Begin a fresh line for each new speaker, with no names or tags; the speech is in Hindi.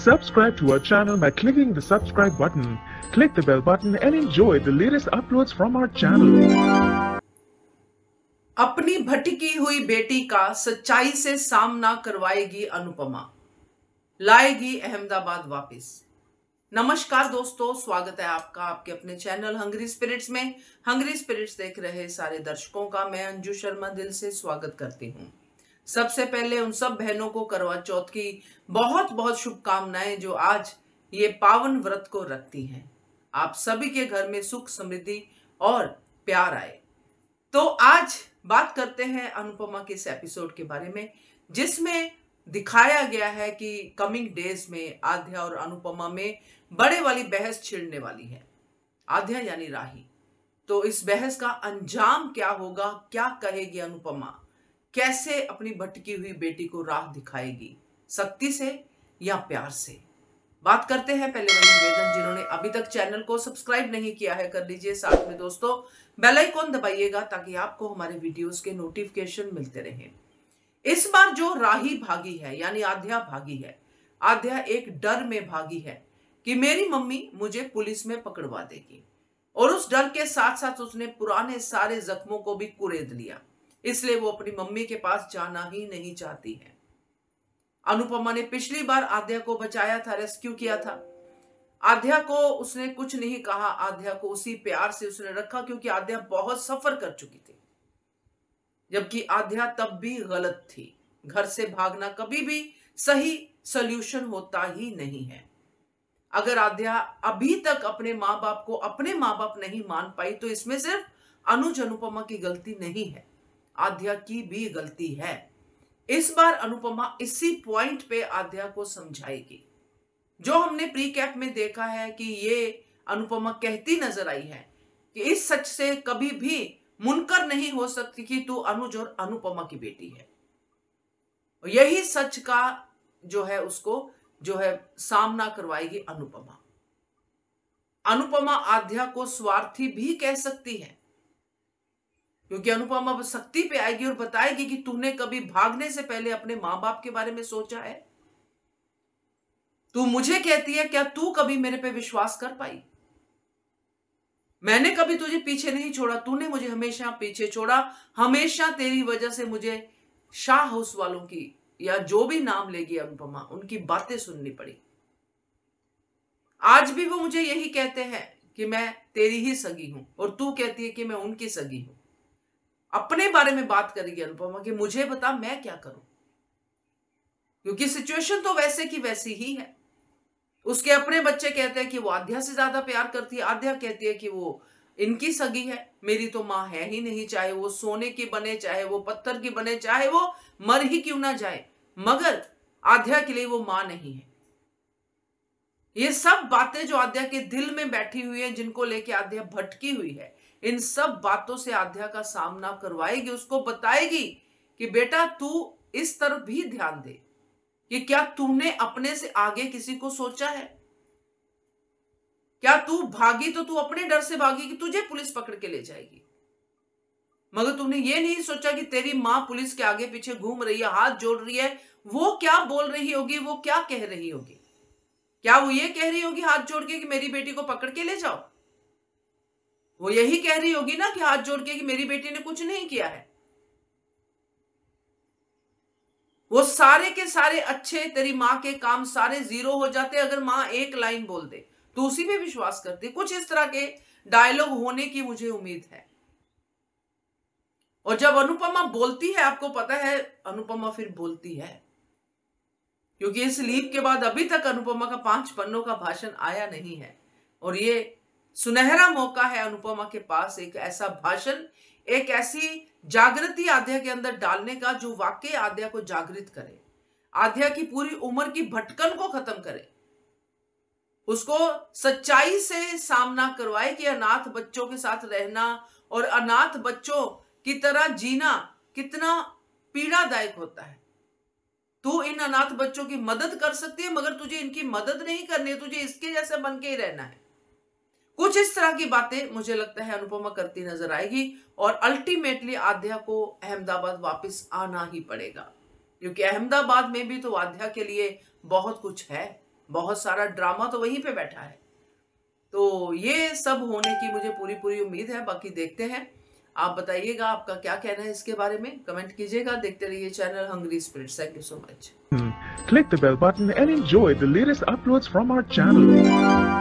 Subscribe to our channel by clicking the subscribe button. Click the bell button and enjoy the latest uploads from our channel.
अपनी भटकी हुई बेटी का सच्चाई से सामना करवाएगी अनुपमा, लाएगी अहमदाबाद वापस। नमस्कार दोस्तों, स्वागत है आपका आपके अपने चैनल हंग्री स्पिरिट्स में। हंग्री स्पिरिट्स देख रहे सारे दर्शकों का मैं अंजू शर्मा दिल से स्वागत करती हूँ। सबसे पहले उन सब बहनों को करवा चौथ की बहुत बहुत शुभकामनाएं जो आज ये पावन व्रत को रखती हैं। आप सभी के घर में सुख समृद्धि और प्यार आए। तो आज बात करते हैं अनुपमा के इस एपिसोड के बारे में, जिसमें दिखाया गया है कि कमिंग डेज में आध्या और अनुपमा में बड़े वाली बहस छिड़ने वाली है। आध्या यानी राही। तो इस बहस का अंजाम क्या होगा, क्या कहेगी अनुपमा, कैसे अपनी भटकी हुई बेटी को राह दिखाएगी, सख्ती से या प्यार से। बात करते हैं। पहले वाली निवेदन, जिन्होंने अभी तक चैनल को सब्सक्राइब नहीं किया है कर लीजिए, साथ में दोस्तों बेल आइकॉन दबाइएगा ताकि आपको हमारे वीडियोस के नोटिफिकेशन मिलते रहें। इस बार जो राही भागी है यानी आध्या भागी है, आध्या एक डर में भागी है कि मेरी मम्मी मुझे पुलिस में पकड़वा देगी, और उस डर के साथ साथ उसने पुराने सारे जख्मों को भी कुरेद लिया। इसलिए वो अपनी मम्मी के पास जाना ही नहीं चाहती है। अनुपमा ने पिछली बार आध्या को बचाया था, रेस्क्यू किया था। आध्या को उसने कुछ नहीं कहा, आध्या को उसी प्यार से उसने रखा क्योंकि आध्या बहुत सफर कर चुकी थी, जबकि आध्या तब भी गलत थी। घर से भागना कभी भी सही सॉल्यूशन होता ही नहीं है। अगर आध्या अभी तक अपने माँ बाप को अपने माँ बाप नहीं मान पाई तो इसमें सिर्फ अनुज अनुपमा की गलती नहीं है, आध्या की भी गलती है। इस बार अनुपमा इसी पॉइंट पे आध्या को समझाएगी। जो हमने प्री कैप में देखा है कि ये अनुपमा कहती नजर आई है कि इस सच से कभी भी मुनकर नहीं हो सकती कि तू अनुज और अनुपमा की बेटी है। यही सच का जो है उसको जो है सामना करवाएगी अनुपमा। अनुपमा आध्या को स्वार्थी भी कह सकती है, क्योंकि अनुपमा सख्ती पे आएगी और बताएगी कि तूने कभी भागने से पहले अपने मां बाप के बारे में सोचा है? तू मुझे कहती है, क्या तू कभी मेरे पे विश्वास कर पाई? मैंने कभी तुझे पीछे नहीं छोड़ा, तूने मुझे हमेशा पीछे छोड़ा। हमेशा तेरी वजह से मुझे शाह हाउस वालों की या जो भी नाम लेगी अनुपमा, उनकी बातें सुननी पड़ी। आज भी वो मुझे यही कहते हैं कि मैं तेरी ही सगी हूं, और तू कहती है कि मैं उनकी सगी हूं। अपने बारे में बात करेगी अनुपमा कि मुझे बता मैं क्या करूं, क्योंकि सिचुएशन तो वैसे की वैसी ही है। उसके अपने बच्चे कहते हैं कि वो आध्या से ज्यादा प्यार करती है, आध्या कहती है कि वो इनकी सगी है। मेरी तो मां है ही नहीं, चाहे वो सोने की बने, चाहे वो पत्थर की बने, चाहे वो मर ही क्यों ना जाए, मगर आध्या के लिए वो मां नहीं है। ये सब बातें जो आध्या के दिल में बैठी हुई है, जिनको लेके आध्या भटकी हुई है, इन सब बातों से आध्या का सामना करवाएगी। उसको बताएगी कि बेटा तू इस तरफ भी ध्यान दे कि क्या तूने अपने से आगे किसी को सोचा है? क्या तू भागी तो तू अपने डर से भागी कि तुझे पुलिस पकड़ के ले जाएगी, मगर तूने ये नहीं सोचा कि तेरी मां पुलिस के आगे पीछे घूम रही है, हाथ जोड़ रही है। वो क्या बोल रही होगी, वो क्या कह रही होगी? क्या वो ये कह रही होगी हाथ जोड़ के कि मेरी बेटी को पकड़ के ले जाओ? वो यही कह रही होगी ना कि हाथ जोड़ के कि मेरी बेटी ने कुछ नहीं किया है। वो सारे के सारे अच्छे तेरी मां के काम सारे जीरो हो जाते अगर मां एक लाइन बोल दे, तो उसी पे विश्वास करती। कुछ इस तरह के डायलॉग होने की मुझे उम्मीद है। और जब अनुपमा बोलती है, आपको पता है अनुपमा फिर बोलती है, क्योंकि इस लीव के बाद अभी तक अनुपमा का 5 पन्नों का भाषण आया नहीं है, और ये सुनहरा मौका है अनुपमा के पास एक ऐसा भाषण, एक ऐसी जागृति आध्या के अंदर डालने का जो वाकई आध्या को जागृत करे, आध्या की पूरी उम्र की भटकन को खत्म करे, उसको सच्चाई से सामना करवाए कि अनाथ बच्चों के साथ रहना और अनाथ बच्चों की तरह जीना कितना पीड़ादायक होता है। तू इन अनाथ बच्चों की मदद कर सकती है, मगर तुझे इनकी मदद नहीं करनी है, तुझे इसके जैसे बन के ही रहना है। कुछ इस तरह की बातें मुझे लगता है अनुपमा करती नजर आएगी, और अल्टीमेटली आध्या को अहमदाबाद वापस आना ही पड़ेगा, क्योंकि अहमदाबाद में भी तो आध्या के लिए बहुत कुछ है। बहुत सारा ड्रामा तो वहीं पे बैठा है। तो ये सब होने की मुझे पूरी पूरी उम्मीद है। बाकी देखते हैं, आप बताइएगा आपका क्या कहना है इसके बारे में, कमेंट कीजिएगा। देखते रहिए channel hungry spirits. Thank you so much.
Click the bell button and enjoy the latest uploads from our channel.